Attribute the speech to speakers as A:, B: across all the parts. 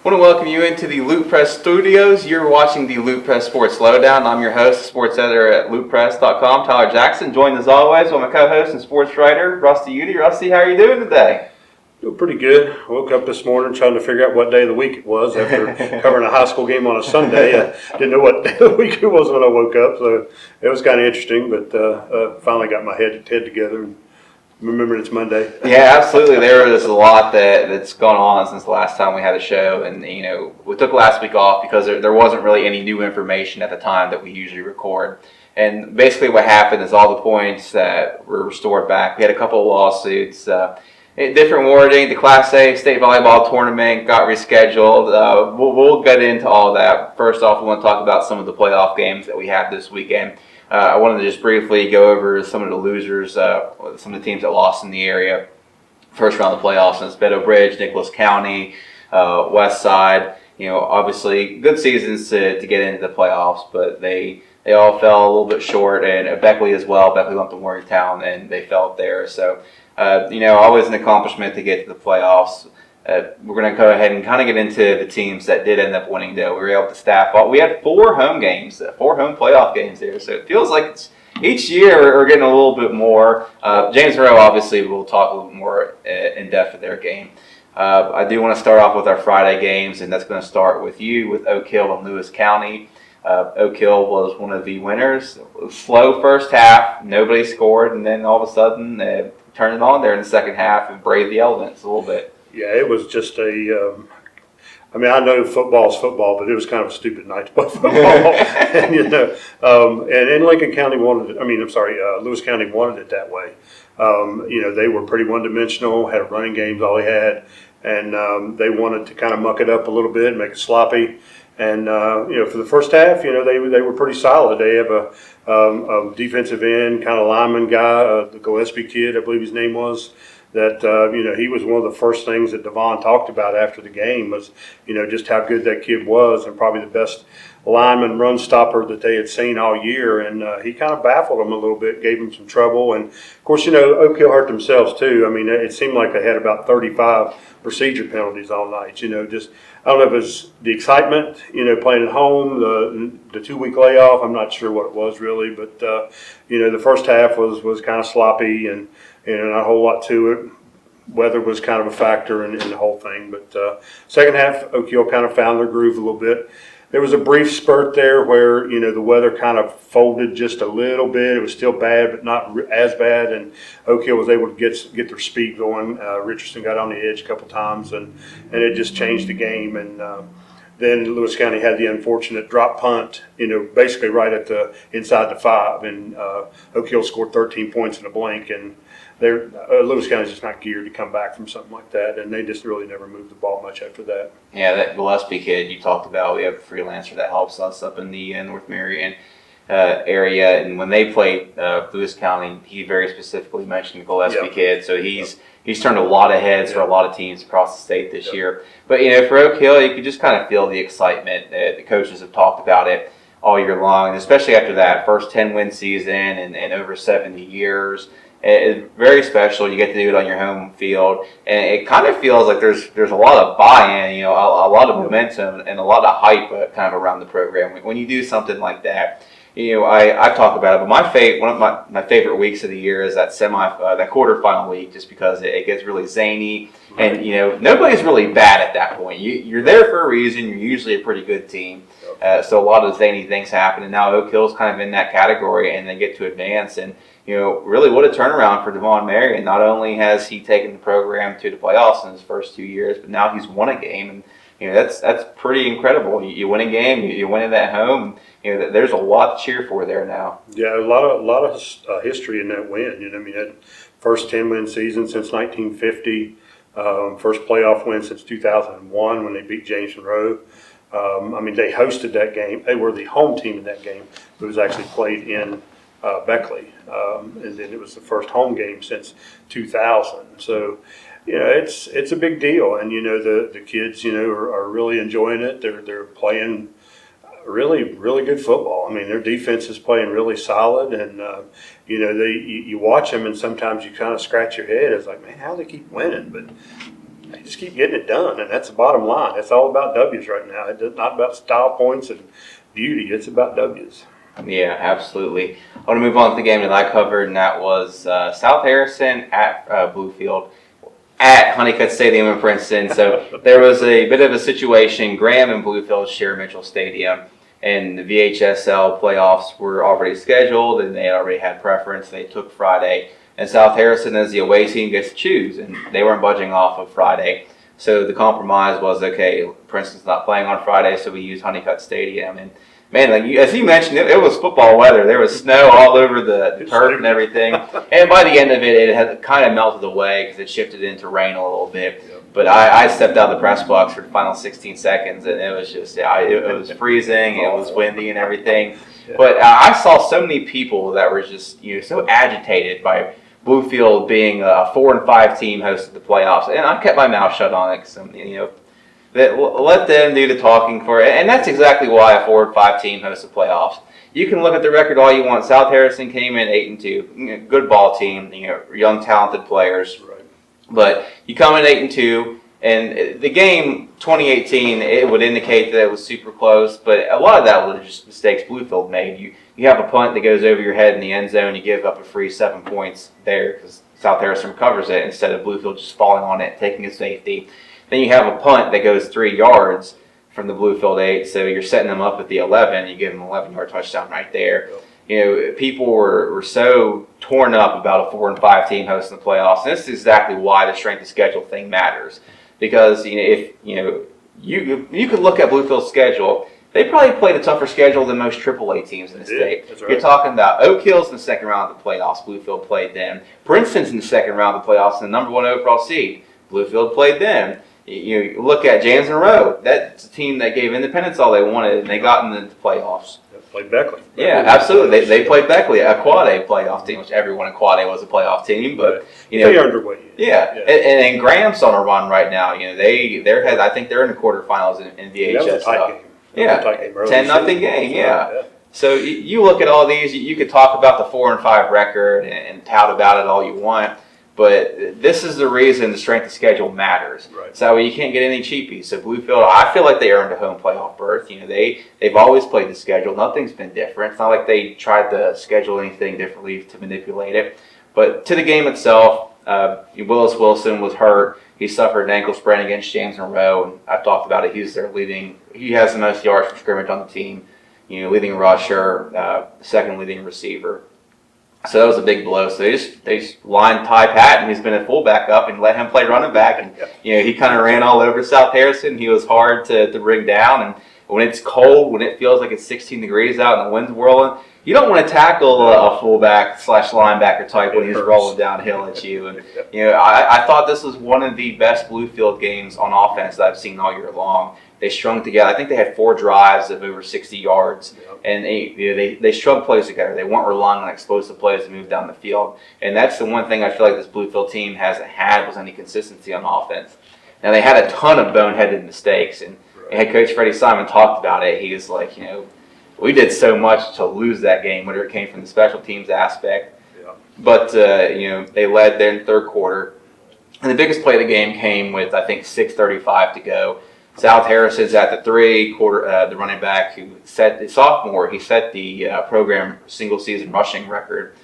A: I want to welcome you into the Lootpress Studios. You're watching the Lootpress Sports Lowdown. I'm your host, sports editor at lootpress.com, Tyler Jackson, joined as always by my co-host and sports writer, Rusty Udy. Rusty, how are you doing today?
B: Doing pretty good. Woke up this morning trying to figure out what day of the week it was after covering a high school game on a Sunday. I didn't know what day of the week it was when I woke up, so it was kind of interesting, but finally got my head together and remembered it's Monday.
A: Yeah, absolutely. There was a lot that's gone on since the last time we had a show, and we took last week off because there wasn't really any new information at the time that we usually record. And basically what happened is all the points that were restored back. We had a couple of lawsuits. Different wording. The Class A state volleyball tournament got rescheduled. We'll get into all that. First off, we want to talk about some of the playoff games that we had this weekend. I wanted to just briefly go over some of the losers, some of the teams that lost in the area. First round of the playoffs, and it's Meadow Bridge, Nicholas County, West Side. Obviously good seasons to get into the playoffs, but they all fell a little bit short, and Beckley as well. Beckley went to Morgantown, and they fell there. So, always an accomplishment to get to the playoffs. We're going to go ahead and kind of get into the teams that did end up winning, though. We were able to staff up. We had 4 home games, 4 home playoff games there. So it feels like each year we're getting a little bit more. James Monroe, obviously, we'll talk a little more in depth of their game. I do want to start off with our Friday games, and that's going to start with Oak Hill and Lewis County. Oak Hill was one of the winners. Slow first half, nobody scored, and then all of a sudden they turned it on there in the second half and braved the elements a little bit.
B: Yeah, it was just I know football's football, but it was kind of a stupid night to play football. and Lincoln County wanted it, Lewis County wanted it that way. They were pretty one-dimensional, had a running game, all they had, and they wanted to kind of muck it up a little bit, make it sloppy. And, for the first half, they were pretty solid. They have a defensive end, kind of lineman guy, the Gillespie kid, I believe his name was, that, he was one of the first things that Devon talked about after the game was, just how good that kid was and probably the best lineman run stopper that they had seen all year. And he kind of baffled them a little bit, gave them some trouble. And, of course, Oak Hill hurt themselves too. It seemed like they had about 35 procedure penalties all night, I don't know if it was the excitement, playing at home, the 2-week layoff. I'm not sure what it was really, but, the first half was kind of sloppy and not a whole lot to it. Weather was kind of a factor in the whole thing. But second half, Oak Hill kind of found their groove a little bit. There was a brief spurt there where, the weather kind of folded just a little bit. It was still bad, but not as bad. And Oak Hill was able to get their speed going. Richardson got on the edge a couple times, and it just changed the game. And then Lewis County had the unfortunate drop punt, basically right at inside the 5. And Oak Hill scored 13 points in a blink. And Lewis County's just not geared to come back from something like that, and they just really never moved the ball much after that.
A: Yeah, that Gillespie kid you talked about, we have a freelancer that helps us up in the North Marion area, and when they played Lewis County, he very specifically mentioned the Gillespie kid, so he's turned a lot of heads for a lot of teams across the state this year. But for Oak Hill, you could just kind of feel the excitement. The coaches have talked about it all year long, and especially after that first 10-win season and over 70 years. It's very special. You get to do it on your home field, and it kind of feels like there's a lot of buy-in, a lot of momentum and a lot of hype kind of around the program when you do something like that. I talk about it, but one of my favorite weeks of the year is that that quarterfinal week, just because it gets really zany, and nobody's really bad at that point. You're there for a reason. You're usually a pretty good team, so a lot of zany things happen. And now Oak Hill's kind of in that category, and they get to advance. And really what a turnaround for Devon Marion. Not only has he taken the program to the playoffs in his first 2 years, but now he's won a game, and that's pretty incredible. You win a game, you win it at home. There's a lot to cheer for there now.
B: Yeah, a lot of history in that win. That first 10-win season since 1950, first playoff win since 2001 when they beat James Monroe. They hosted that game. They were the home team in that game. It was actually played in Beckley, and then it was the first home game since 2000. So, it's a big deal, and the kids are really enjoying it. They're playing really good football. Their defense is playing really solid, and you watch them, and sometimes you kind of scratch your head. It's like, man, how do they keep winning? But they just keep getting it done, and that's the bottom line. It's all about W's right now. It's not about style points and beauty. It's about W's.
A: Yeah, absolutely. I want to move on to the game that I covered, and that was South Harrison at Bluefield at Honeycutt Stadium in Princeton. So there was a bit of a situation. Graham and Bluefield share Mitchell Stadium, and the VHSL playoffs were already scheduled, and they already had preference. They took Friday, and South Harrison, as the away team, gets to choose, and they weren't budging off of Friday. So the compromise was, okay, Princeton's not playing on Friday, so we use Honeycutt Stadium. And man, like as you mentioned, it was football weather. There was snow all over the turf and everything. And by the end of it, it had kind of melted away because it shifted into rain a little bit. But I stepped out of the press box for the final 16 seconds, and it was just, it was freezing, it was windy and everything. But I saw so many people that were just, so agitated by Bluefield being a 4-5 team hosted the playoffs. And I kept my mouth shut on it because, that let them do the talking for it. And that's exactly why a 4-5 team hosts the playoffs. You can look at the record all you want. South Harrison came in 8-2, good ball team, young talented players.
B: Right.
A: But you come in 8-2, and the game 2018, it would indicate that it was super close. But a lot of that was just mistakes Bluefield made. You have a punt that goes over your head in the end zone. You give up a free 7 points there because South Harrison recovers it instead of Bluefield just falling on it, taking a safety. Then you have a punt that goes 3 yards from the Bluefield 8, so you're setting them up at the 11. You give them an 11-yard touchdown right there. People were so torn up about a 4-5 team hosting the playoffs. And this is exactly why the strength of schedule thing matters. Because if you could look at Bluefield's schedule, they probably played a tougher schedule than most AAA teams in the state.
B: That's right.
A: You're talking about Oak Hill's in the second round of the playoffs. Bluefield played them. Princeton's in the second round of the playoffs, and the number 1 overall seed. Bluefield played them. You look at James Monroe. That's a team that gave Independence all they wanted, and they got into the playoffs.
B: Played Beckley.
A: Yeah, absolutely. They played Beckley, a quad A playoff team, which everyone in quad A was a playoff team. But
B: they earned their way in.
A: Yeah, and Graham's on a run right now. I think they're in the quarterfinals in VHS.
B: That was a tight game.
A: Yeah, 10-0 game. Yeah. So you look at all these. You could talk about the 4-5 record and tout about it all you want. But this is the reason the strength of schedule matters.
B: Right.
A: So you can't get any cheapies. So Bluefield, I feel like they earned a home playoff berth. They've always played the schedule. Nothing's been different. It's not like they tried to schedule anything differently to manipulate it. But to the game itself, Willis Wilson was hurt. He suffered an ankle sprain against James Monroe, and I've talked about it. He has the most yards from scrimmage on the team. Leading rusher, second leading receiver. So that was a big blow. So they just lined Ty Patton, who's been a fullback, up and let him play running back. And he kind of ran all over South Harrison. He was hard to bring down. And when it's cold, when it feels like it's 16 degrees out and the wind's whirling, you don't want to tackle a fullback / linebacker type when he's rolling downhill at you. And I thought this was one of the best Bluefield games on offense that I've seen all year long. They strung together. I think they had 4 drives of over 60 yards, and they strung plays together. They weren't relying on explosive plays to move down the field, and that's the one thing I feel like this Bluefield team hasn't had was any consistency on offense. Now they had a ton of boneheaded mistakes, and head coach Freddie Simon talked about it. He was like, we did so much to lose that game, whether it came from the special teams aspect. But they led there in the third quarter, and the biggest play of the game came with I think 6:35 to go. South Harrison's at the 3 quarter. The running back who set the sophomore, he set the program single season rushing record.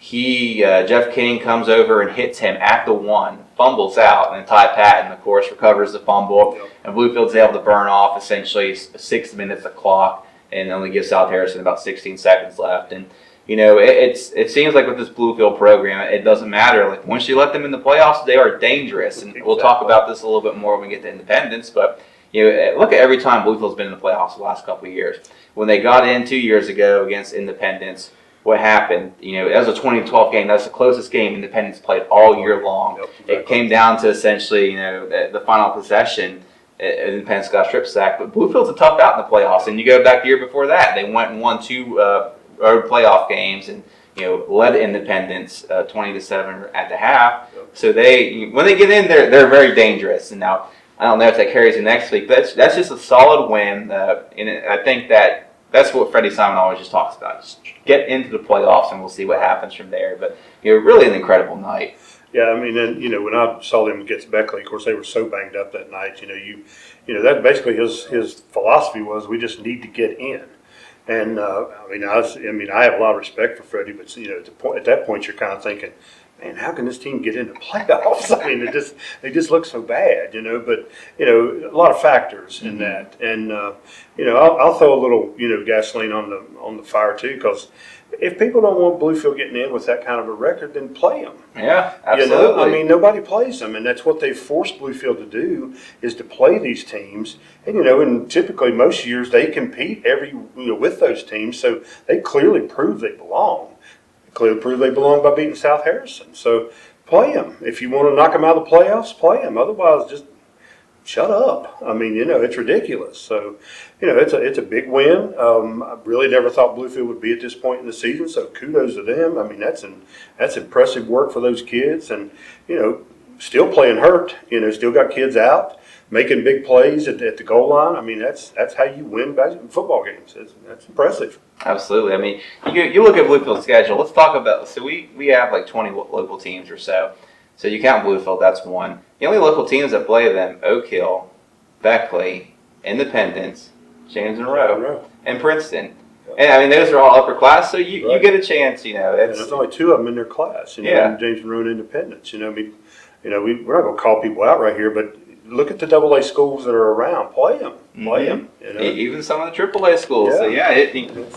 A: Jeff King comes over and hits him at the 1, fumbles out, and Ty Patton, of course, recovers the fumble, and Bluefield's able to burn off essentially 6 minutes of clock and only gives South Harrison about 16 seconds left. And it seems like with this Bluefield program, it doesn't matter. Like once you let them in the playoffs, they are dangerous, and we'll talk about this a little bit more when we get to Independence, but. Look at every time Bluefield's been in the playoffs the last couple of years. When they got in 2 years ago against Independence, what happened? That was a 2012 game. That's the closest game Independence played all year long. It came down to essentially, the final possession. Independence got strip sacked, but Bluefield's a tough out in the playoffs. And you go back the year before that, they went and won 2 road playoff games and led Independence 20-7 at the half. So when they get in, they're very dangerous. And now. I don't know if that carries the next week, but that's just a solid win. And I think that's what Freddie Simon always just talks about. Just get into the playoffs, and we'll see what happens from there. But really an incredible night.
B: Yeah, I mean, and when I saw them against Beckley, of course they were so banged up that night. That basically his philosophy was we just need to get in. And I have a lot of respect for Freddie, but at that point you're kind of thinking, man, how can this team get into playoffs? I mean, they just look so bad, But a lot of factors in that, and I'll throw a little gasoline on the fire too, because if people don't want Bluefield getting in with that kind of a record, then play them.
A: Yeah, absolutely.
B: I mean, nobody plays them, and that's what they forced Bluefield to do, is to play these teams. And and typically most years they compete with those teams, so they clearly prove they belong. They clearly prove they belong by beating South Harrison. So play them. If you want to knock them out of the playoffs, play them. Otherwise, just shut up. I mean, it's ridiculous. So, it's a big win. I really never thought Bluefield would be at this point in the season. So kudos to them. I mean, that's impressive work for those kids, and still playing hurt. Still got kids out, making big plays at the goal line. I mean, that's how you win football games. That's impressive.
A: Absolutely. I mean, you look at Bluefield's schedule. Let's talk about. So we have like 20 local teams or so. So you count Bluefield, that's one. The only local teams that play them: Oak Hill, Beckley, Independence, James Monroe, and Princeton. And I mean, those are all upper class, so you get a chance.
B: And there's only two of them in their class. James Monroe and Independence. We're not going to call people out right here, but look at the AA schools that are around. Play them.
A: Even some of the AAA schools.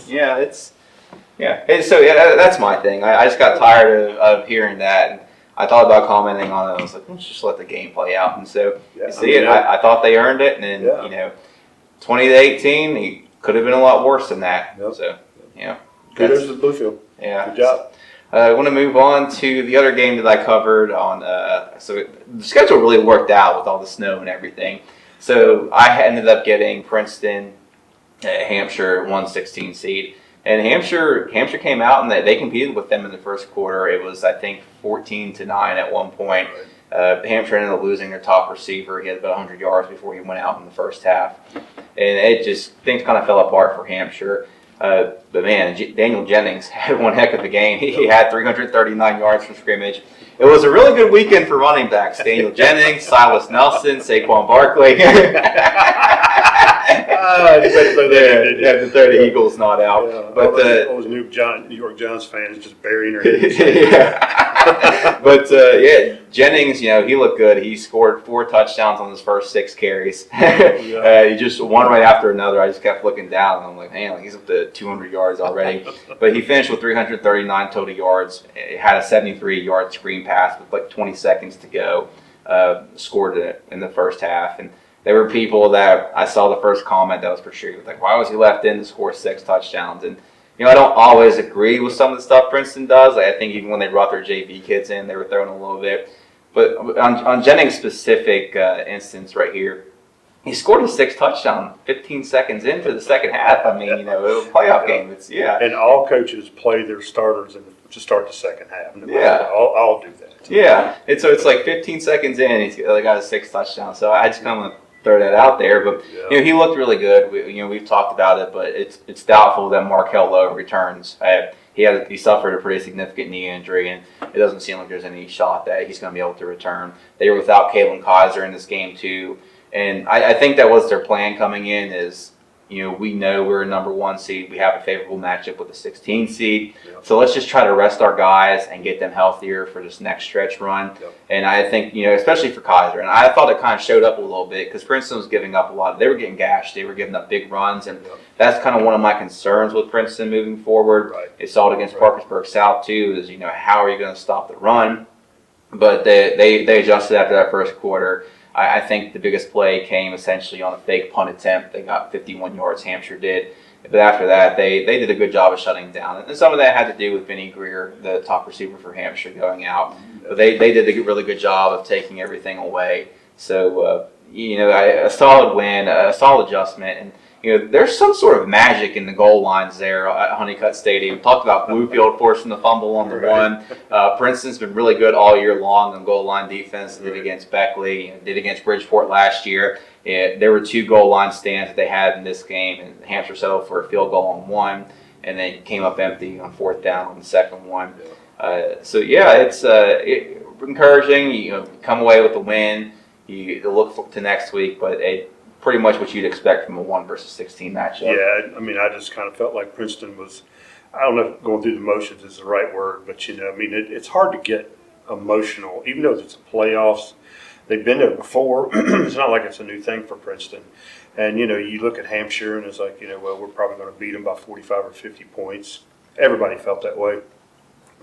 B: Yeah.
A: So that's my thing. I just got tired of hearing that. And I thought about commenting on it. I was like, let's just let the game play out. And so you see I thought they earned it. And then 20-18, he could have been a lot worse than that. Yep. So
B: kudos to Bluefield.
A: Yeah.
B: Good job.
A: I want to move on to the other game that I covered on. So the schedule really worked out with all the snow and everything. So I ended up getting Princeton, Hampshire, 116 seed. And Hampshire came out and they competed with them in the first quarter. It was, I think, 14-9 at one point. Hampshire ended up losing their top receiver. He had about 100 yards before he went out in the first half. And things kind of fell apart for Hampshire. But man, Daniel Jennings had one heck of a game. He had 339 yards from scrimmage. It was a really good weekend for running backs. Daniel Jennings, Silas Nelson, Saquon Barkley. The 30 Eagles not out.
B: Yeah,
A: but
B: all those New York Giants fans just burying their heads.
A: But Jennings, he looked good. He scored 4 touchdowns on his first 6 carries. He just one right after another. I just kept looking down, and I'm like, man, he's up to 200 yards already. But he finished with 339 total yards. He had a 73-yard screen pass with like 20 seconds to go. Scored it in the first half, and there were people that I saw the first comment that was for sure like, why was he left in to score 6 touchdowns? And I don't always agree with some of the stuff Princeton does. I think even when they brought their JV kids in, they were throwing a little bit. But on Jennings' specific instance right here, he scored a 6th touchdown 15 seconds into the second half. I mean, it was a playoff game.
B: And all coaches play their starters to start the second half. I'll do that.
A: Yeah, and so it's like 15 seconds in, he's got a 6th touchdown. So I just kind of throw that out there, but he looked really good. We've talked about it, but it's doubtful that Markel Lowe returns. He suffered a pretty significant knee injury, and it doesn't seem like there's any shot that he's going to be able to return. They were without Kalen Kaiser in this game too, and I think that was their plan coming in. Is we know we're a number 1 seed. We have a favorable matchup with the 16 seed. Yep. So let's just try to rest our guys and get them healthier for this next stretch run. Yep. And I think, especially for Kaiser, and I thought it kind of showed up a little bit because Princeton was giving up a lot. They were getting gashed. They were giving up big runs. And that's kind of one of my concerns with Princeton moving forward. Right. It saw it against Parkersburg South too, is, how are you going to stop the run? But they adjusted after that first quarter. I think the biggest play came essentially on a fake punt attempt. They got 51 yards, Hampshire did. But after that, they did a good job of shutting down. And some of that had to do with Vinny Greer, the top receiver for Hampshire, going out. But they did a really good job of taking everything away. So, a solid win, a solid adjustment. And, there's some sort of magic in the goal lines there at Honeycutt Stadium. Talked about Bluefield forcing the fumble on the one. Princeton's been really good all year long on goal line defense. Did against Beckley, did against Bridgeport last year. There were 2 goal line stands that they had in this game, and Hampshire settled for a field goal on one, and then came up empty on 4th down on the second one. encouraging. You come away with a win. You look to next week, but pretty much what you'd expect from a 1 versus 16 matchup.
B: Yeah, I mean, I just kind of felt like Princeton was, I don't know if going through the motions is the right word, but I mean, it's hard to get emotional, even though it's the playoffs. They've been there before. It's not like it's a new thing for Princeton. And, you look at Hampshire and it's like, well, we're probably going to beat them by 45 or 50 points. Everybody felt that way.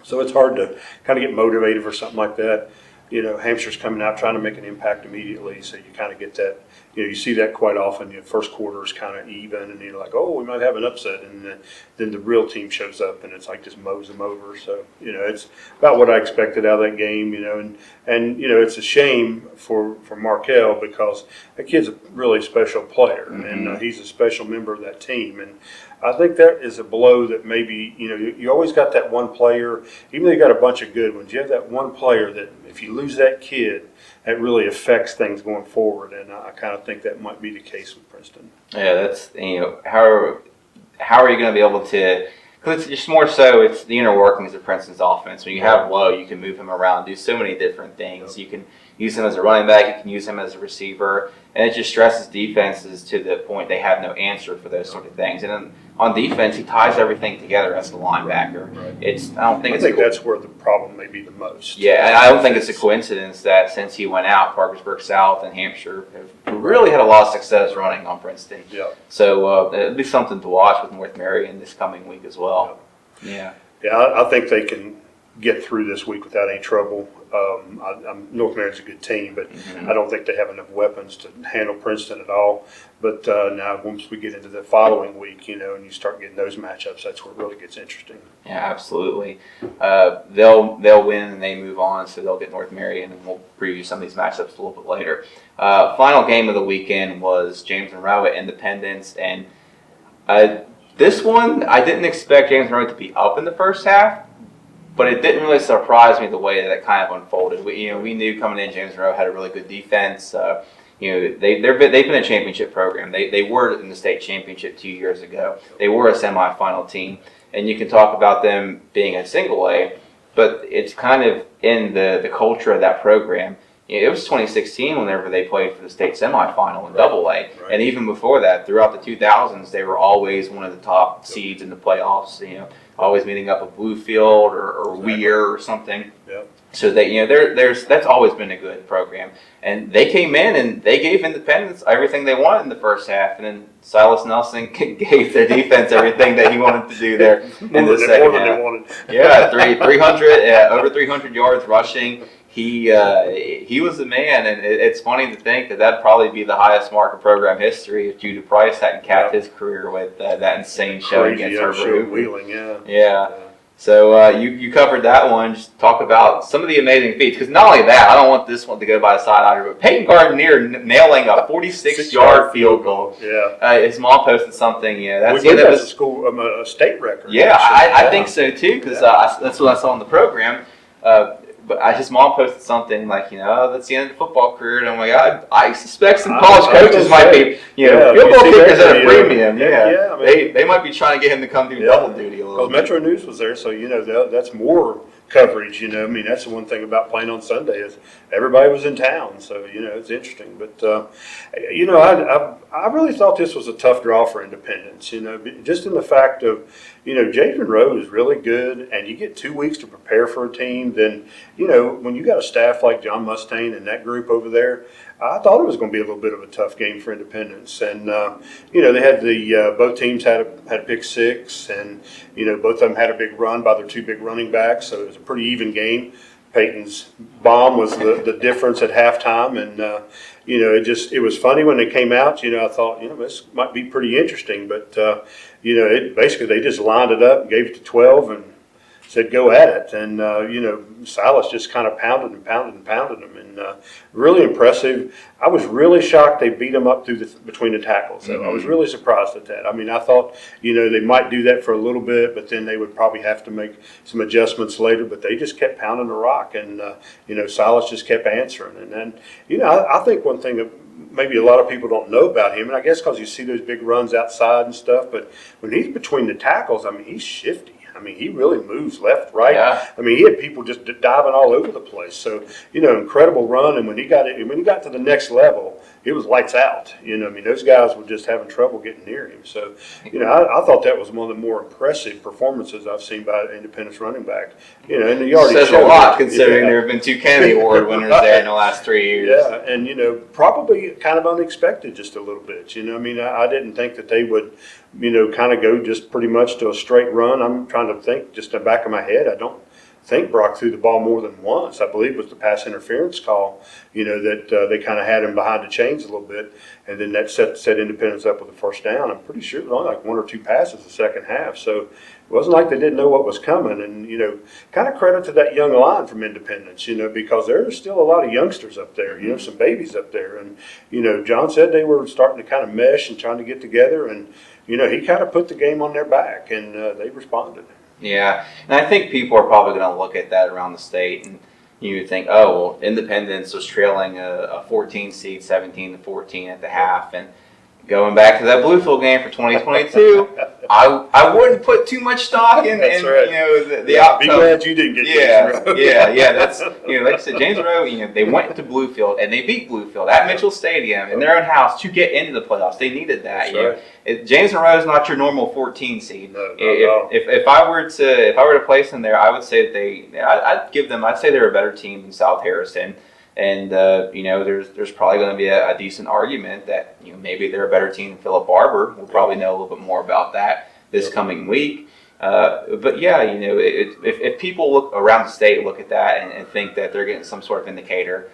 B: So it's hard to kind of get motivated for something like that. Hampshire's coming out trying to make an impact immediately, so you kind of get that. You see that quite often. First quarter is kind of even, and you're like, oh, we might have an upset, and then the real team shows up, and it's like just mows them over. So it's about what I expected out of that game. And it's a shame for Markel because that kid's a really special player, and he's a special member of that team, and I think that is a blow that maybe, you always got that one player, even though you got a bunch of good ones, you have that one player that if you lose that kid, that really affects things going forward. And I kind of think that might be the case with Princeton.
A: Yeah, that's, how are you going to be able to, because it's just more so, it's the inner workings of Princeton's offense. When you have Lowe, you can move him around, do so many different things. You can use him as a running back, you can use him as a receiver, and it just stresses defenses to the point they have no answer for those sort of things. And then on defense, he ties everything together as the linebacker. Right. I think
B: that's where the problem may be the most.
A: Yeah, I don't think it's a coincidence that since he went out, Parkersburg South and Hampshire have really had a lot of success running on Princeton.
B: Yeah.
A: So it'll be something to watch with North Marion this coming week as well. Yeah.
B: Yeah, I think they can get through this week without any trouble. North Marion's a good team, but I don't think they have enough weapons to handle Princeton at all. But now once we get into the following week, and you start getting those matchups, that's where it really gets interesting.
A: Yeah, absolutely. They'll win and they move on, so they'll get North Marion, and we'll preview some of these matchups a little bit later. Final game of the weekend was James Monroe at Independence, and this one I didn't expect James Monroe to be up in the first half. But it didn't really surprise me the way that it kind of unfolded. We knew coming in James Monroe had a really good defense. They've been a championship program. They were in the state championship 2 years ago. They were a semifinal team, and you can talk about them being a single A, but it's kind of in the culture of that program. It was 2016 whenever they played for the state semifinal in Double A,
B: right.
A: And even before that, throughout the 2000s, they were always one of the top seeds in the playoffs. Always meeting up with Bluefield or Weir or something.
B: Yep.
A: So that's always been a good program. And they came in and they gave Independence everything they wanted in the first half, and then Silas Nelson gave their defense everything that he wanted to do there in the second half. Yeah, 300 over 300 yards rushing. He was the man, and it's funny to think that'd probably be the highest mark of program history if Judah Price hadn't capped his career with that insane showing against Herbert
B: Wheeling.
A: Yeah. So you covered that one. Just talk about some of the amazing feats, because not only that, I don't want this one to go by the side either, but Peyton Gardner nailing a 46-yard field goal.
B: Yeah.
A: His mom posted something. That's
B: the end of his school, a state record.
A: Yeah, I think so too, because that's what I saw in the program. But his mom posted something like, that's the end of the football career, and I'm like, I suspect some college coaches might be, field goal kickers at a premium. Yeah, they might be trying to get him to come do double duty a little bit.
B: Metro News was there, so that's more coverage. That's the one thing about playing on Sunday is everybody was in town, so it's interesting. But I really thought this was a tough draw for Independence. Just in the fact of James Monroe is really good, and you get 2 weeks to prepare for a team. Then when you got a staff like John Mustaine and that group over there, I thought it was going to be a little bit of a tough game for Independence. And they had both teams had a pick six, and both of them had a big run by their two big running backs, so it was a pretty even game. Peyton's bomb was the difference at halftime, and it was funny when they came out. I thought this might be pretty interesting, but basically they just lined it up, gave it to 12, and said go at it. And Silas just kind of pounded them, and really impressive. I was really shocked they beat him up between the tackles. So I was really surprised at that. I mean, I thought they might do that for a little bit, but then they would probably have to make some adjustments later. But they just kept pounding the rock, and Silas just kept answering. And then I think one thing that maybe a lot of people don't know about him, and I guess because you see those big runs outside and stuff, but when he's between the tackles, I mean, he's shifty. I mean, he really moves left, right.
A: Yeah.
B: I mean, he had people just diving all over the place. So, incredible run. And when he got to the next level, it was lights out. I mean, those guys were just having trouble getting near him. So, I thought that was one of the more impressive performances I've seen by an Independence running back. And he already
A: says a
B: showed
A: lot
B: it.
A: considering there have been 2 Kennedy Award winners there in the last 3 years.
B: Yeah, and probably kind of unexpected just a little bit. I mean, I didn't think that they would, kind of go just pretty much to a straight run. I'm trying to think just in the back of my head. I don't think Brock threw the ball more than once. I believe it was the pass interference call, that they kind of had him behind the chains a little bit, and then that set Independence up with a first down. I'm pretty sure it was only like 1 or 2 passes the second half. So it wasn't like they didn't know what was coming. And, kind of credit to that young line from Independence, because there's still a lot of youngsters up there, some babies up there. And, John said they were starting to kind of mesh and trying to get together. And, he kind of put the game on their back, and they responded.
A: Yeah, and I think people are probably going to look at that around the state and you would think, oh, well, Independence was trailing a 14 seed, 17-14 at the half, and going back to that Bluefield game for 2022, I wouldn't put too much stock in
B: That's right.
A: the outcome.
B: Be glad you didn't get James Rowe.
A: yeah. That's like I said, James Rowe. They went to Bluefield and they beat Bluefield at Mitchell Stadium in their own house to get into the playoffs. They needed that.
B: That's right.
A: James Monroe is not your normal 14 seed.
B: No,
A: if I were to place them there, I would say that I'd say they're a better team than South Harrison. And there's probably going to be a decent argument that maybe they're a better team than Philip Barber. We'll probably know a little bit more about that this coming week. But yeah, if people look around the state, look at that and think that they're getting some sort of indicator.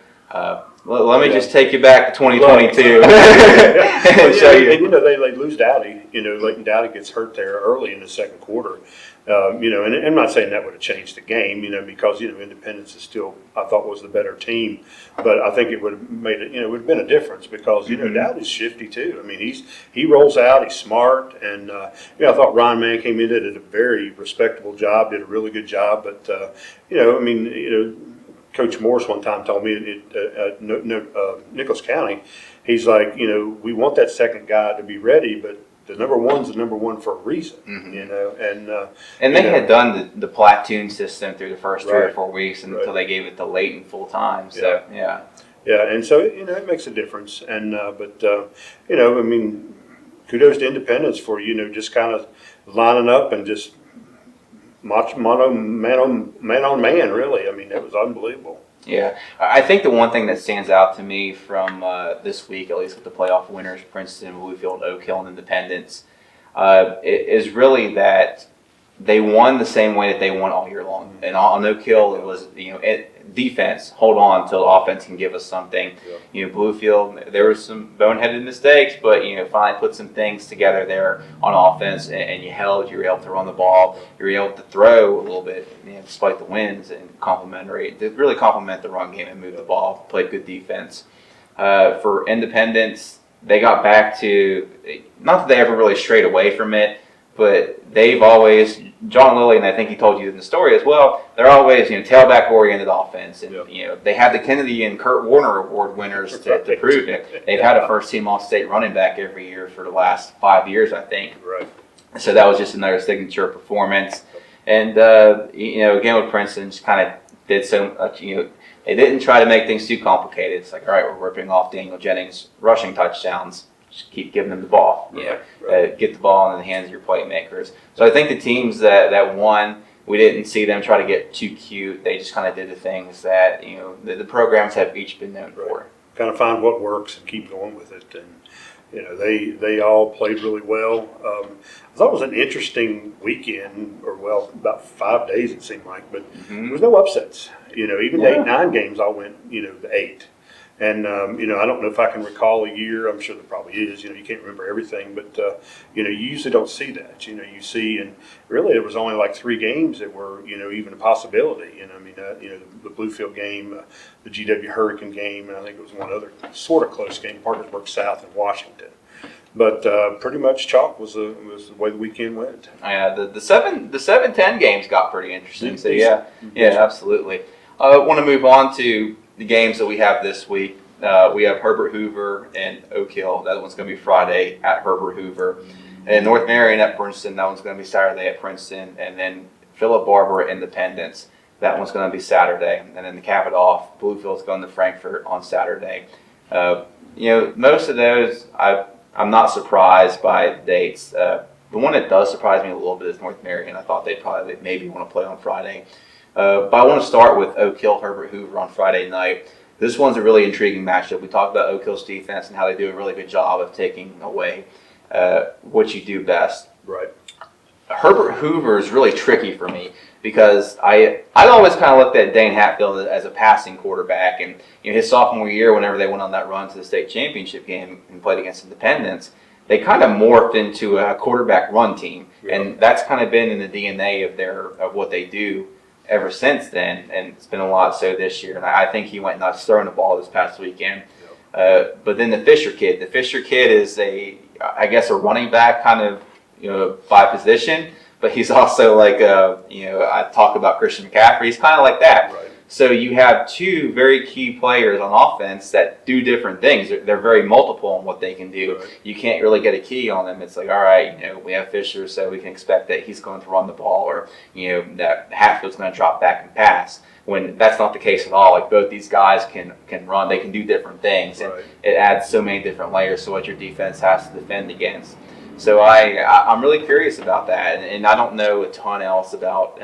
A: Let me just take you back to 2022 and show you.
B: And they lose Dowdy. Leighton Dowdy gets hurt there early in the second quarter. And I'm not saying that would have changed the game, because Independence is still, I thought, was the better team, but I think it would have made it. It would have been a difference because Dowdy's shifty too. I mean, he rolls out, he's smart, and I thought Ryan Mann came in and did a very respectable job, did a really good job, but Coach Morris one time told me at Nicholas County, he's like, we want that second guy to be ready, but the number one's the number one for a reason,
A: and they had done the platoon system through the first 3 or 4 weeks until they gave it to Leighton full time. So yeah,
B: and so it makes a difference, and but I mean, kudos to Independence for just kind of lining up and just man on man, really. I mean, it was unbelievable.
A: Yeah, I think the one thing that stands out to me from this week, at least with the playoff winners, Princeton, Bluefield, Oak Hill, and Independence, is really that they won the same way that they won all year long. And on Oak Hill, it was defense, hold on until offense can give us something. Bluefield, there were some boneheaded mistakes, but finally put some things together there on offense, and you were able to run the ball, you were able to throw a little bit, despite the wins, and really complement the run game and move the ball, played good defense. For Independence, they got back to, not that they ever really strayed away from it, but they've always, John Lilly, and I think he told you in the story as well, they're always, tailback oriented offense. And, they had the Kennedy and Kurt Warner Award winners to prove it. They've had a first team All-State running back every year for the last 5 years, I think.
B: Right.
A: So that was just another signature performance. And, again with Princeton, just kind of did so much, they didn't try to make things too complicated. It's like, all right, we're ripping off Daniel Jennings' rushing touchdowns. Just keep giving them the ball. Get the ball in the hands of your playmakers. So I think the teams that won, we didn't see them try to get too cute. They just kind of did the things that the programs have each been known for.
B: Kind of find what works and keep going with it. And they all played really well. I thought it was an interesting weekend, about 5 days it seemed like, but there was no upsets. Even the 8-9 games all went to 8. And, I don't know if I can recall a year. I'm sure there probably is. You can't remember everything. But, you usually don't see that. You see, and really it was only like 3 games that were, even a possibility. The Bluefield game, the GW Hurricane game, and I think it was one other sort of close game, Parkersburg South and Washington. But pretty much chalk was the way the weekend went.
A: Yeah, the 7-10 games got pretty interesting. So, yeah, absolutely. I want to move on to the games that we have this week. We have Herbert Hoover and Oak Hill. That one's going to be Friday at Herbert Hoover. And North Marion at Princeton, that one's going to be Saturday at Princeton. And then Philip Barber at Independence, that one's going to be Saturday. And then to cap it off, Bluefield's going to Frankfort on Saturday. Most of those, I'm not surprised by the dates. The one that does surprise me a little bit is North Marion. I thought they'd probably maybe want to play on Friday. But I want to start with Oak Hill, Herbert Hoover on Friday night. This one's a really intriguing matchup. We talked about Oak Hill's defense and how they do a really good job of taking away what you do best.
B: Right.
A: Herbert Hoover is really tricky for me because I always kind of looked at Dane Hatfield as a passing quarterback, and his sophomore year, whenever they went on that run to the state championship game and played against Independence, they kind of morphed into a quarterback run team, and that's kind of been in the DNA of what they do ever since then, and it's been a lot so this year. And I think he went nuts throwing the ball this past weekend. But then the Fisher kid is a running back kind of by position, but he's also like I talk about Christian McCaffrey. He's kind of like that.
B: Right.
A: So you have two very key players on offense that do different things. They're very multiple in what they can do.
B: Right.
A: You can't really get a key on them. It's like, all right, we have Fisher, so we can expect that he's going to run the ball, or that Hatfield's going to drop back and pass. When that's not the case at all. Like, both these guys can run. They can do different things, and it adds so many different layers to what your defense has to defend against. So I'm really curious about that, and I don't know a ton else about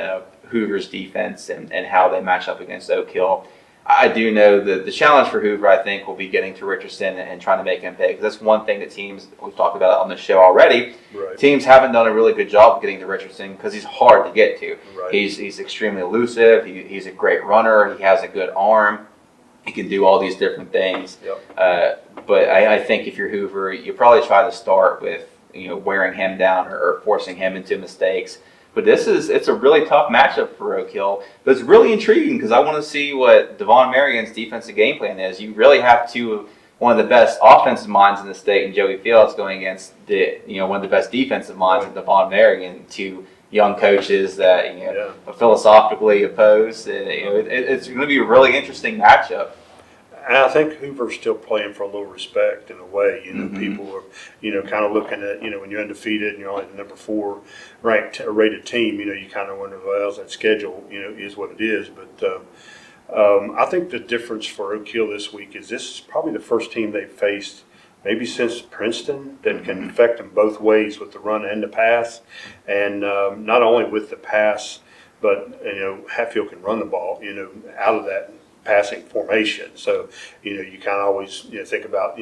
A: Hoover's defense and how they match up against Oak Hill. I do know that the challenge for Hoover, I think, will be getting to Richardson and trying to make him pay, because that's one thing that teams, we've talked about on the show already, teams haven't done a really good job of getting to Richardson because he's hard to get to.
B: Right.
A: He's extremely elusive. He's a great runner. He has a good arm. He can do all these different things. But I think if you're Hoover, you probably try to start with wearing him down or forcing him into mistakes. But it's a really tough matchup for Oak Hill. But it's really intriguing because I want to see what Devon Marion's defensive game plan is. You really have one of the best offensive minds in the state, and Joey Fields, going against one of the best defensive minds in Devon Marion, two young coaches that philosophically opposed. It's going to be a really interesting matchup.
B: And I think Hoover's still playing for a little respect in a way. People are, kind of looking at, when you're undefeated and you're only the number 4 ranked or rated team, you kind of wonder, well, that schedule, is what it is. But I think the difference for Oak Hill this week is this is probably the first team they've faced maybe since Princeton that can affect them both ways with the run and the pass. And not only with the pass, but, Hatfield can run the ball, out of that passing formation. So, you kind of always think about,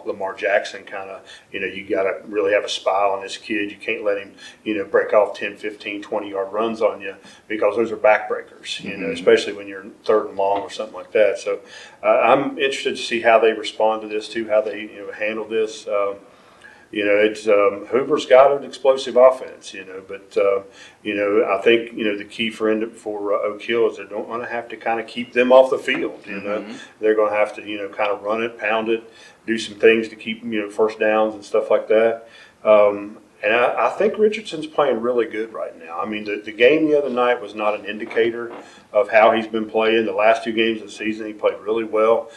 B: Lamar Jackson kind of, you got to really have a spy on this kid. You can't let him, break off 10, 15, 20-yard runs on you, because those are backbreakers, especially when you're 3rd and long or something like that. So I'm interested to see how they respond to this too, how they, handle this. It's Hoover's got an explosive offense, but I think the key for Oak Hill is they don't want to have to kind of keep them off the field. They're going to have to kind of run it, pound it, do some things to keep first downs and stuff like that. And I think Richardson's playing really good right now. I mean, the game the other night was not an indicator of how he's been playing. The last 2 games of the season, he played really well.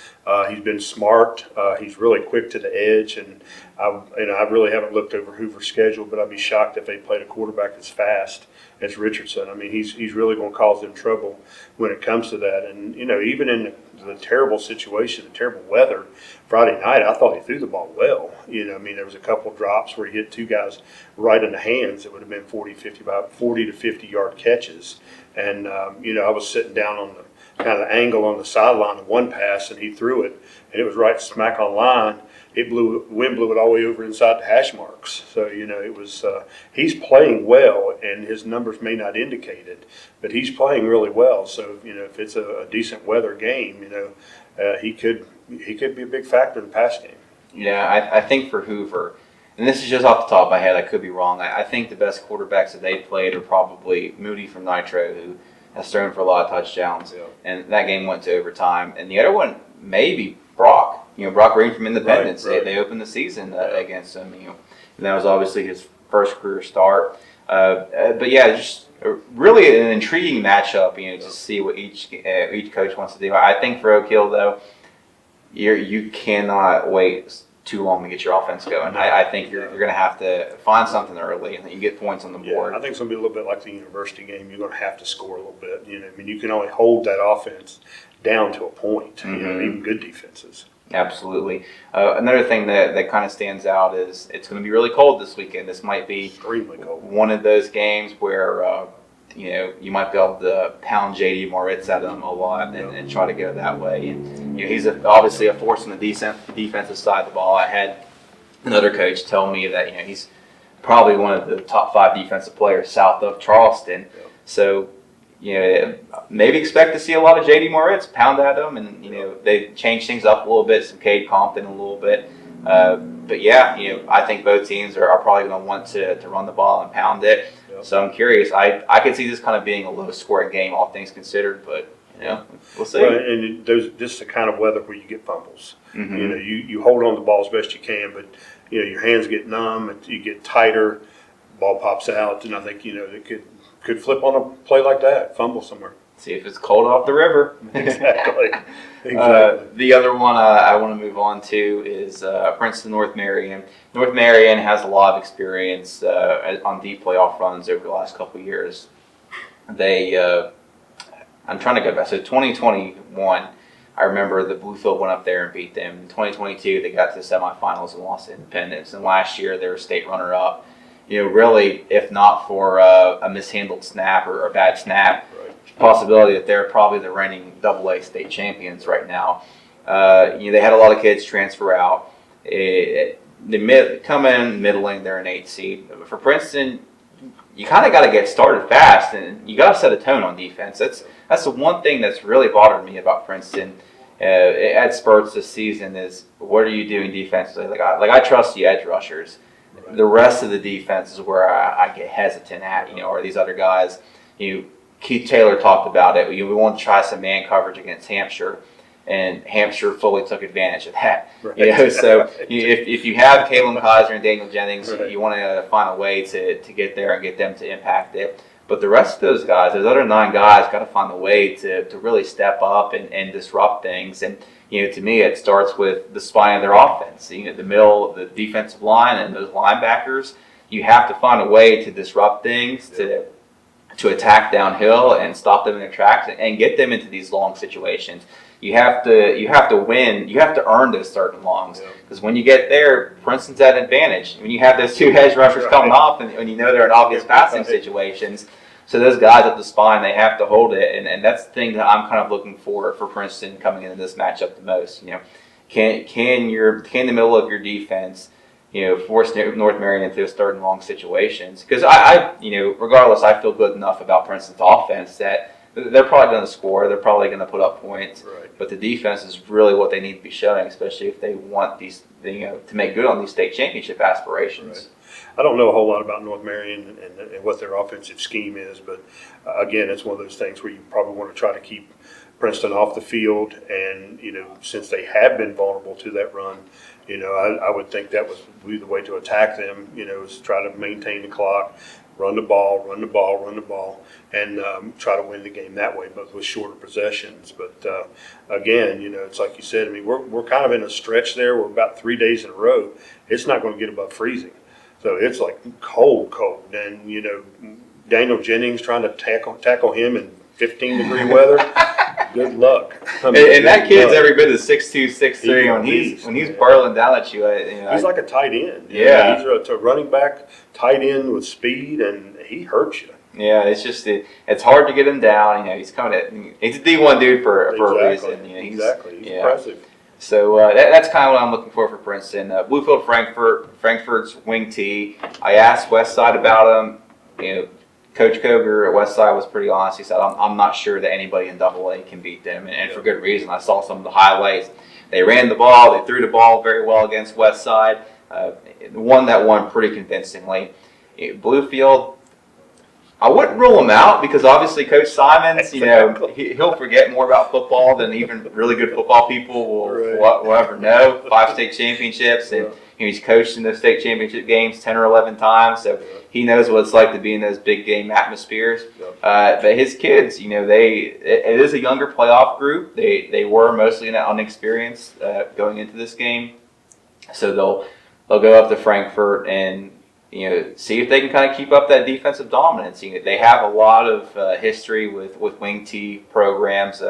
B: He's been smart. He's really quick to the edge. And I really haven't looked over Hoover's schedule, but I'd be shocked if they played a quarterback as fast as Richardson. I mean, he's really going to cause them trouble when it comes to that. And, even in the terrible situation, the terrible weather, Friday night, I thought he threw the ball well. There was a couple drops where he hit 2 guys right in the hands. It would have been 40 to 50-yard catches. And, I was sitting down on the kind of the angle on the sideline of one pass, and he threw it, and it was right smack on line. Wind blew it all the way over inside the hash marks. So, it was, he's playing well, and his numbers may not indicate it, but he's playing really well. So, if it's a decent weather game, he could be a big factor in the pass game.
A: Yeah, I think for Hoover, and this is just off the top of my head, I could be wrong. I think the best quarterbacks that they've played are probably Moody from Nitro, who has thrown for a lot of touchdowns, and that game went to overtime. And the other one, maybe Brock. Brock Green from Independence.
B: Right.
A: They opened the season against him. And that was obviously his first career start. But yeah, just really an intriguing matchup. To see what each coach wants to do. I think for Oak Hill though, you cannot wait too long to get your offense going. I think you're going to have to find something early, and then you get points on the board.
B: Yeah, I think it's going to be a little bit like the university game. You're going to have to score a little bit. I mean, you can only hold that offense down to a point. Even good defenses.
A: Absolutely. Another thing that kind of stands out is it's going to be really cold this weekend. This might be
B: Extremely cold.
A: One of those games where you might be able to pound JD Moritz at him a lot and try to go that way. And he's obviously a force on the defensive side of the ball. I had another coach tell me that he's probably one of the top 5 defensive players south of Charleston. So maybe expect to see a lot of JD Moritz pound at him, and they changed things up a little bit, some Cade Compton a little bit. But yeah, I think both teams are probably going to want to run the ball and pound it. Yep. So I'm curious. I could see this kind of being a low-scoring game, all things considered. But we'll see.
B: Right, and this is the kind of weather where you get fumbles. You hold on to the ball as best you can, but your hands get numb, and you get tighter. Ball pops out, and I think it could flip on a play like that, fumble somewhere.
A: See if it's cold off the river.
B: Exactly.
A: The other one I want to move on to is Princeton North Marion. North Marion has a lot of experience on deep playoff runs over the last couple of years. I'm trying to go back. So 2021, I remember the Bluefield went up there and beat them. In 2022, they got to the semifinals and lost to Independence. And last year, they were state runner-up. Really, if not for a mishandled snap or a bad snap, possibility that they're probably the reigning AA state champions right now. They had a lot of kids transfer out. They come in middling, they're an 8 seed. For Princeton, you kind of got to get started fast, and you got to set a tone on defense. That's the one thing that's really bothered me about Princeton at spurts this season is what are you doing defensively? Like I trust the edge rushers. Right. The rest of the defense is where I get hesitant at. Or these other guys. Keith Taylor talked about it. We want to try some man coverage against Hampshire, and Hampshire fully took advantage of that. Right. So if you have Kalen Kaiser and Daniel Jennings, right, you want to find a way to get there and get them to impact it. But the rest of those guys, those other 9 guys, got to find a way to really step up and disrupt things. And to me, it starts with the spine of their offense. The middle, the defensive line, and those linebackers. You have to find a way to disrupt things, to attack downhill and stop them in their tracks and get them into these long situations. You have to win. You have to earn those certain longs, because when you get there, Princeton's at an advantage. When you have those 2 edge rushers coming off, and they're in obvious passing situations, so those guys at the spine, they have to hold it, and that's the thing that I'm kind of looking for Princeton coming into this matchup the most. Can the middle of your defense force North Marion into those third and long situations? Because regardless, I feel good enough about Princeton's offense that they're probably going to score. They're probably going to put up points. Right. But the defense is really what they need to be showing, especially if they want these, to make good on these state championship aspirations.
B: Right. I don't know a whole lot about North Marion and what their offensive scheme is, but again, it's one of those things where you probably want to try to keep Princeton off the field, and since they have been vulnerable to that run, I would think that would be the way to attack them. Is try to maintain the clock, run the ball, and try to win the game that way, but with shorter possessions. But again, it's like you said. I mean, we're kind of in a stretch there. We're about 3 days in a row. It's not going to get above freezing, so it's like cold, and Daniel Jennings trying to tackle him in 15-degree weather. Good luck.
A: And that kid's every bit of 6'2", 6'3". When he's barreling down at you,
B: he's like a tight end.
A: Yeah,
B: he's a running back, tight end with speed, and he hurts you.
A: Yeah, it's just it's hard to get him down. He's coming he's a D1 dude for a reason. He's
B: impressive.
A: So that's kind of what I'm looking for Princeton. Bluefield Frankfurt's wing T. I asked Westside about him. Coach Koger at Westside was pretty honest. He said, I'm not sure that anybody in AA can beat them, and for good reason. I saw some of the highlights. They ran the ball. They threw the ball very well against Westside. Won that one pretty convincingly. Bluefield, I wouldn't rule him out, because obviously Coach Simons, he'll forget more about football than even really good football people will ever know. 5 state championships, and he's coached in those state championship games 10 or 11 times, so he knows what it's like to be in those big game atmospheres. But his kids, it is a younger playoff group. They were mostly unexperienced going into this game. So they'll go up to Frankfurt and see if they can kind of keep up that defensive dominance. They have a lot of history with wing T programs.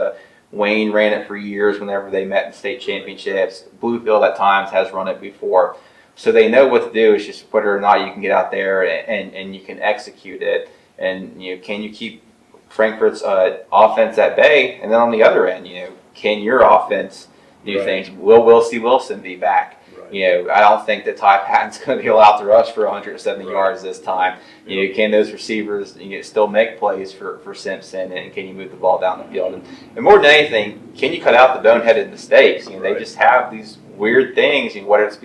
A: Wayne ran it for years whenever they met in state championships. Bluefield at times has run it before. So they know what to do. It's just whether or not you can get out there and you can execute it. And can you keep Frankfurt's offense at bay? And then on the other end, can your offense do things? Will Wilson be back? I don't think that Ty Patton's going to be allowed to rush for 170 yards this time. Can those receivers still make plays for Simpson, and can you move the ball down the field? And more than anything, can you cut out the boneheaded mistakes? They just have these weird things, whether it's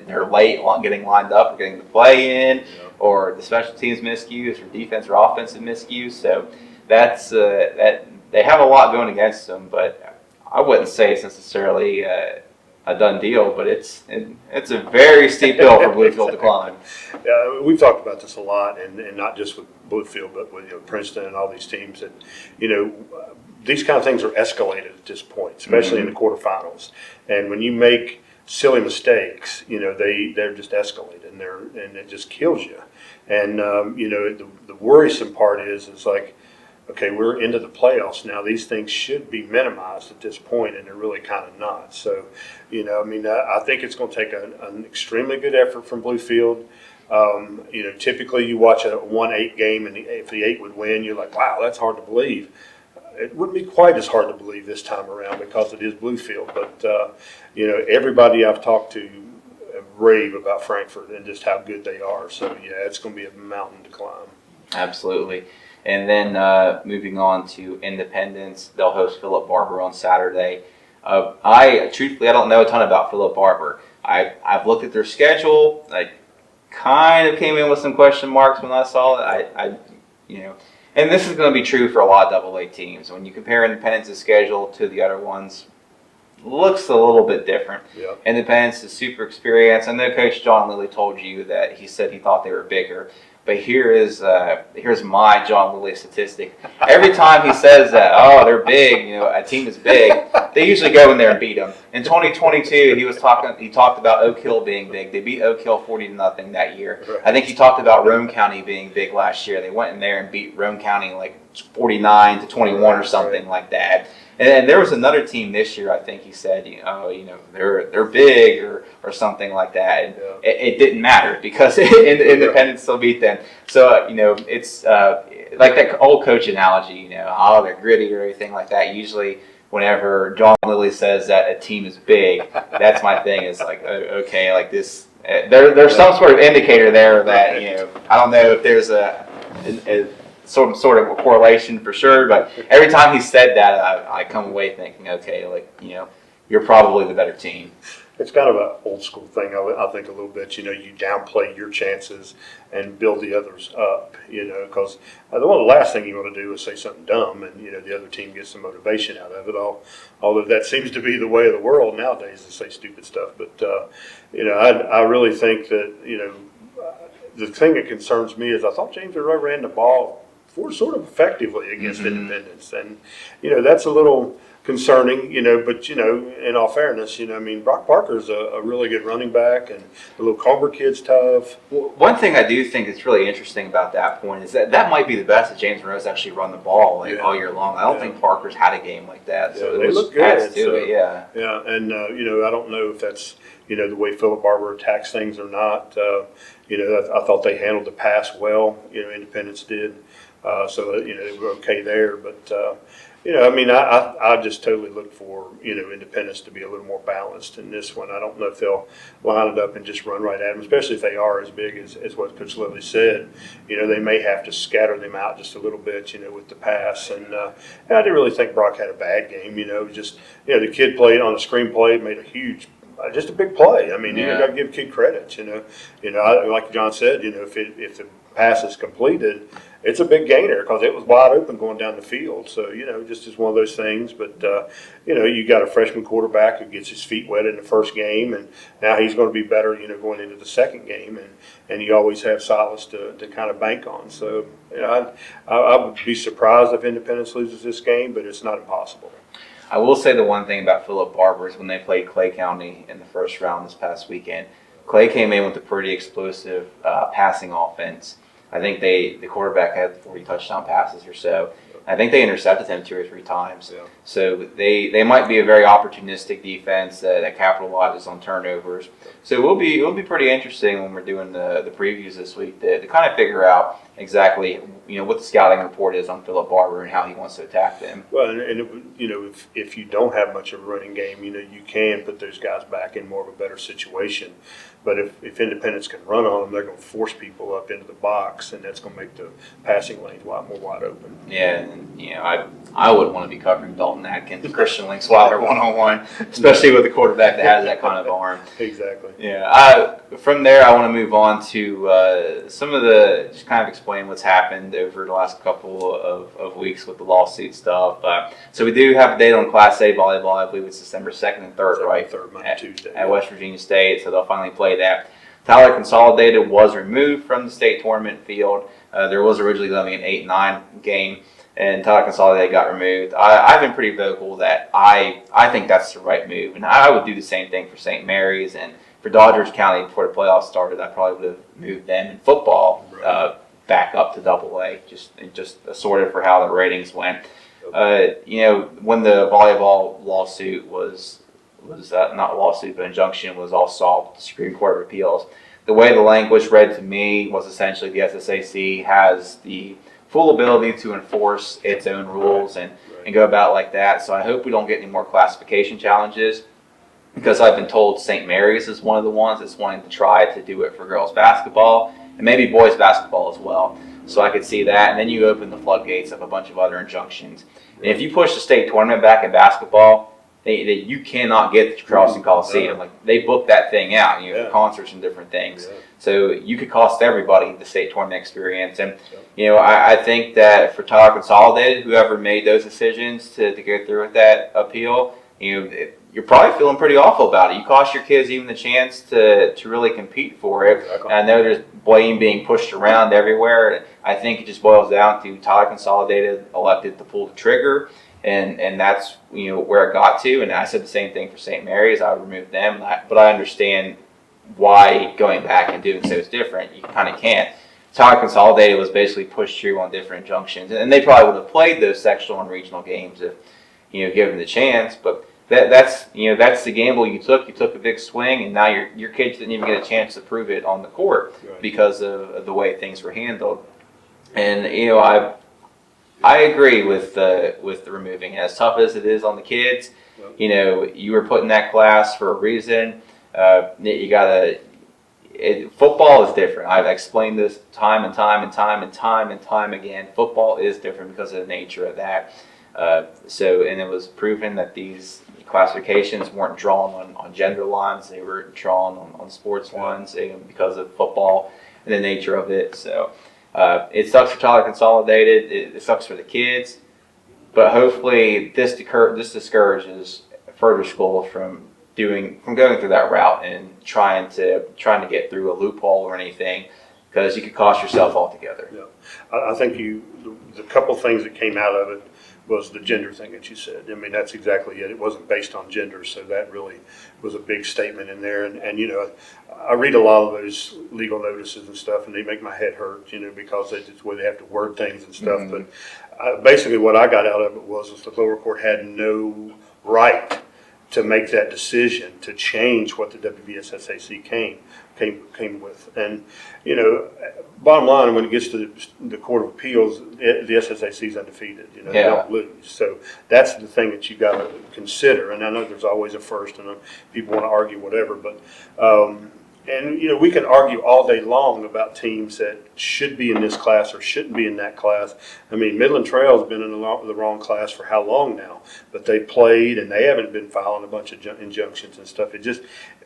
A: they're late getting lined up or getting the play in, or the special teams miscues or defense or offensive miscues. So that's that they have a lot going against them, but I wouldn't say it's necessarily a done deal, but it's a very steep hill for Bluefield to climb.
B: Yeah, we've talked about this a lot, and not just with Bluefield, but with Princeton and all these teams. That these kind of things are escalated at this point, especially in the quarterfinals. And when you make silly mistakes, they're just escalated, and it just kills you. And the worrisome part is like, okay, we're into the playoffs now. These things should be minimized at this point, and they're really kind of not. So, I think it's going to take an extremely good effort from Bluefield. Typically you watch a 1-8 game, and if the 8 would win, you're like, wow, that's hard to believe. It wouldn't be quite as hard to believe this time around because it is Bluefield. But, everybody I've talked to rave about Frankfurt and just how good they are. So, yeah, it's going to be a mountain to climb.
A: Absolutely. And then moving on to Independence, they'll host Philip Barber on Saturday. Truthfully, I don't know a ton about Philip Barber. I've looked at their schedule. I kind of came in with some question marks when I saw it. And this is going to be true for a lot of AA teams. When you compare Independence's schedule to the other ones, looks a little bit different.
B: Yeah.
A: Independence is super experienced. I know Coach John Lilly told you that he said he thought they were bigger. But here's my John Lilly statistic. Every time he says that, they're big, a team is big, they usually go in there and beat them. In 2022, he talked about Oak Hill being big. They beat Oak Hill 40-0 that year. I think he talked about Roane County being big last year. They went in there and beat Roane County like 49-21 or something like that. And then there was another team this year, I think he said, they're big or something like that. And it didn't matter because Independence still beat them. So, it's like that old coach analogy, they're gritty or anything like that. Usually whenever John Lilly says that a team is big, that's my thing is like, okay, like this, there's some sort of indicator there that, I don't know if there's a sort of a correlation for sure, but every time he said that, I come away thinking, okay, you're probably the better team.
B: It's kind of an old school thing, I think, a little bit. You downplay your chances and build the others up. Because the last thing you want to do is say something dumb, and the other team gets some motivation out of it. Although that seems to be the way of the world nowadays to say stupid stuff. But I really think that the thing that concerns me is I thought James Monroe ran the ball sort of effectively against Independence, and that's a little concerning, but in all fairness, Brock Parker's a really good running back, and the little Culver kid's tough.
A: Well, one thing I do think is really interesting about that point is that might be the best that James Monroe's actually run the ball all year long. I don't think Parker's had a game like that, so
B: they look good.
A: Yeah,
B: and I don't know if that's the way Philip Barber attacks things or not. I thought they handled the pass well. Independence did. So they were okay there, but I just totally look for Independence to be a little more balanced in this one. I don't know if they'll line it up and just run right at them, especially if they are as big as what Coach Lilly said. They may have to scatter them out just a little bit, with the pass. And I didn't really think Brock had a bad game. The kid played on the screenplay, made a huge. Just a big play. You got to give kid credit. Like John said, if the pass is completed, it's a big gainer because it was wide open going down the field. So, just as one of those things. But, you got a freshman quarterback who gets his feet wet in the first game, and now he's going to be better, going into the second game. And you always have Silas to kind of bank on. So, I would be surprised if Independence loses this game, but it's not impossible.
A: I will say the one thing about Philip Barber is when they played Clay County in the first round this past weekend, Clay came in with a pretty explosive passing offense. I think the quarterback had 40 touchdown passes or so. I think they intercepted him 2 or 3 times.
B: Yeah.
A: So they might be a very opportunistic defense that capitalizes on turnovers. So it will be pretty interesting when we're doing the previews this week to kind of figure out exactly what the scouting report is on Philip Barber and how he wants to attack them.
B: Well, if you don't have much of a running game, you can put those guys back in more of a better situation. But if Independence can run on them, they're going to force people up into the box, and that's going to make the passing lanes a lot more wide open.
A: Yeah, and I wouldn't want to be covering Dalton Atkins, Christian Linksweiler one-on-one, especially with a quarterback that has that kind of arm.
B: Exactly.
A: Yeah. From there, I want to move on to some of just kind of explain what's happened over the last couple of weeks with the lawsuit stuff. So we do have a date on Class A volleyball. I believe it's December 2nd and 3rd, right?
B: 3rd, Monday, Tuesday.
A: At West Virginia State, so they'll finally play that. Tyler Consolidated was removed from the state tournament field. There was originally going to be an 8-9 game, and Tyler Consolidated got removed. I've been pretty vocal that I think that's the right move, and I would do the same thing for St. Mary's and for Dodgers County before the playoffs started. I probably would have moved them in football back up to AA, just assorted for how the ratings went. When the volleyball lawsuit was not lawsuit, but injunction was all solved at the Supreme Court of Appeals. The way the language read to me was essentially the SSAC has the full ability to enforce its own rules and go about like that. So I hope we don't get any more classification challenges, because I've been told St. Mary's is one of the ones that's wanting to try to do it for girls basketball and maybe boys basketball as well. So I could see that, and then you open the floodgates of a bunch of other injunctions. And if you push the state tournament back in basketball, you cannot get to Charleston Coliseum. Like, they booked that thing out, for concerts and different things. Yeah. So you could cost everybody the state tournament experience. And I think that for Tyler Consolidated, whoever made those decisions to go through with that appeal, you're probably feeling pretty awful about it. You cost your kids even the chance to really compete for it. Exactly. I know there's blame being pushed around everywhere. I think it just boils down to Tyler Consolidated elected to pull the trigger. And that's where it got to. And I said the same thing for St. Mary's. I would remove them, but I understand why going back and doing so is different. You kind of can't. Tyler Consolidated was basically pushed through on different injunctions, and they probably would have played those sectional and regional games if given the chance. But that's the gamble you took. You took a big swing, and now your kids didn't even get a chance to prove it on the court because of the way things were handled. And I agree with the removing. As tough as it is on the kids, you were put in that class for a reason. Football is different. I've explained this time and time again. Football is different because of the nature of that. And it was proven that these classifications weren't drawn on gender lines. They were drawn on sports lines because of football and the nature of it. So. It sucks for Tyler Consolidated. It sucks for the kids, but hopefully this discourages further schools from going through that route and trying to get through a loophole or anything, because you could cost yourself altogether.
B: Yeah, I think the couple things that came out of it was the gender thing that you said. I mean, that's exactly it. It wasn't based on gender, so that really was a big statement in there. And I read a lot of those legal notices and stuff, and they make my head hurt, because that's the way they have to word things and stuff. Mm-hmm. But basically what I got out of it was the lower court had no right to make that decision to change what the WVSSAC came with. And, bottom line, when it gets to the Court of Appeals, the SSAC is undefeated. They don't lose. So that's the thing that you got to consider. And I know there's always a first, and people want to argue whatever, but we can argue all day long about teams that should be in this class or shouldn't be in that class. I mean, Midland Trail's been in the wrong class for how long now? But they played, and they haven't been filing a bunch of injunctions and stuff.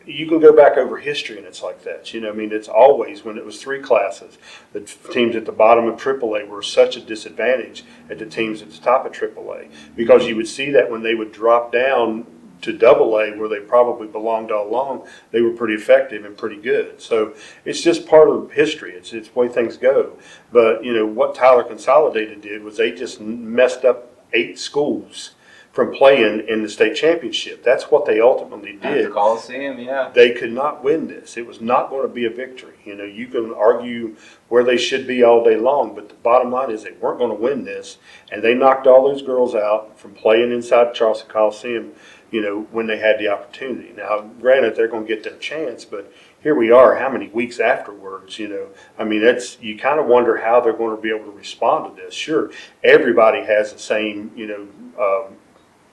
B: You can go back over history, and it's like that. It's always, when it was 3 classes, the teams at the bottom of AAA were such a disadvantage at the teams at the top of AAA, because you would see that when they would drop down to AA, where they probably belonged all along, they were pretty effective and pretty good. So it's just part of history. It's the way things go. But what Tyler Consolidated did was they just messed up 8 schools from playing in the state championship. That's what they ultimately
A: At
B: did.
A: the Coliseum, yeah.
B: They could not win this. It was not going to be a victory. You know, you can argue where they should be all day long, but the bottom line is they weren't going to win this, and they knocked all those girls out from playing inside Charleston Coliseum, you know, when they had the opportunity. Now, granted, they're going to get their chance, but here we are, how many weeks afterwards, you know? I mean, you kind of wonder how they're going to be able to respond to this. Sure, everybody has the same, you know,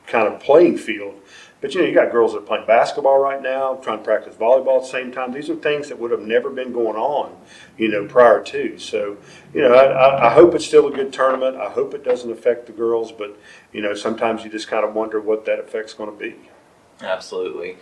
B: kind of playing field. But, you know, you got girls that are playing basketball right now, trying to practice volleyball at the same time. These are things that would have never been going on, you know, prior to. So, you know, I hope it's still a good tournament. I hope it doesn't affect the girls. But, you know, sometimes you just kind of wonder what that effect's going to be.
A: Absolutely.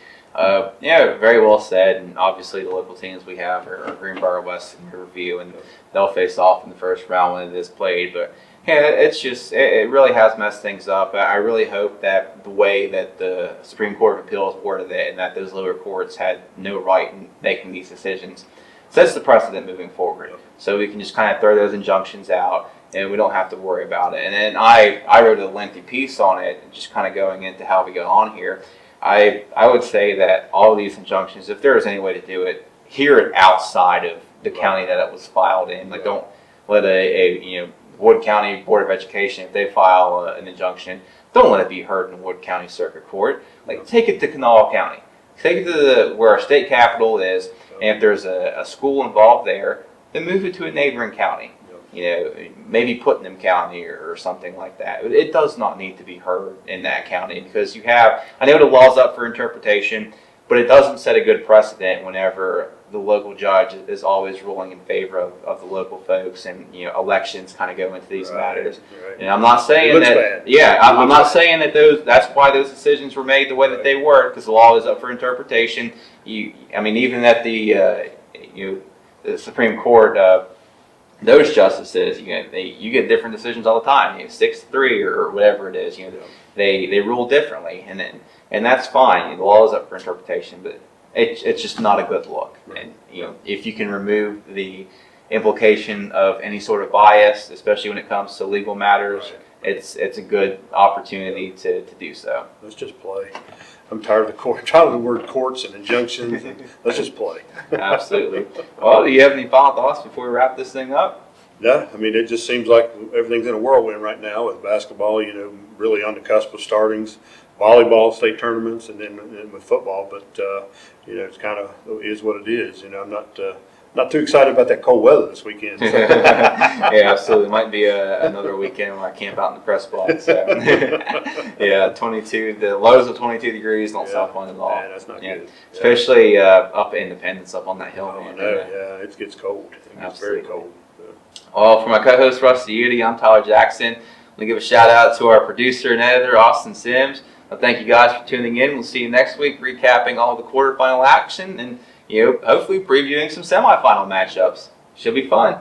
A: Yeah, very well said. And obviously the local teams we have are Greenbrier West and Riverview, and they'll face off in the first round when it is played. But yeah, it's just, it really has messed things up. I really hope that the way that the Supreme Court of Appeals worded it, and that those lower courts had no right in making these decisions, sets the precedent moving forward. So we can just kind of throw those injunctions out, and we don't have to worry about it. And then I wrote a lengthy piece on it, just kind of going into how we go on here. I would say that all of these injunctions, if there is any way to do it, hear it outside of the county that it was filed in. Like, don't let a Wood County Board of Education, if they file an injunction, don't let it be heard in Wood County Circuit Court. Like, take it to Kanawha County. Take it to where our state capital is, and if there's a school involved there, then move it to a neighboring county. You know, maybe Putnam County or something like that. It does not need to be heard in that county, because you have, I know the law's up for interpretation, but it doesn't set a good precedent whenever the local judge is always ruling in favor of the local folks, and, you know, elections kind of go into these matters.
B: Right.
A: And I'm not saying that,
B: bad.
A: yeah, I'm not saying that that's why those decisions were made the way that they were, because the law is up for interpretation. I mean, even at the Supreme Court, those justices, you get different decisions all the time. 6-3 or whatever it is. They rule differently, and that's fine. The law is up for interpretation, but it's just not a good look.
B: Right.
A: And if you can remove the implication of any sort of bias, especially when it comes to legal matters, it's a good opportunity to do so.
B: Let's just play. I'm tired of the word courts and injunctions. Let's just play.
A: Absolutely. Well, do you have any final thoughts before we wrap this thing up?
B: No, I mean, it just seems like everything's in a whirlwind right now with basketball, really on the cusp of startings, volleyball, state tournaments, and then with football. But, it's kind of is what it is. I'm not too excited about that cold weather this weekend. So.
A: Yeah, absolutely. Might be another weekend where I camp out in the press box. So. Yeah, 22. The lows of 22 degrees don't sound fun at all.
B: Yeah, that's not good.
A: Especially up at Independence, up on that hill.
B: Oh, no, yeah, it gets cold. It gets very cold.
A: Well, for my co-host Rusty Udy, I'm Tyler Jackson. I'm going to give a shout out to our producer and editor, Austin Sims. Thank you guys for tuning in. We'll see you next week, recapping all the quarterfinal action and hopefully previewing some semifinal matchups. Should be fun.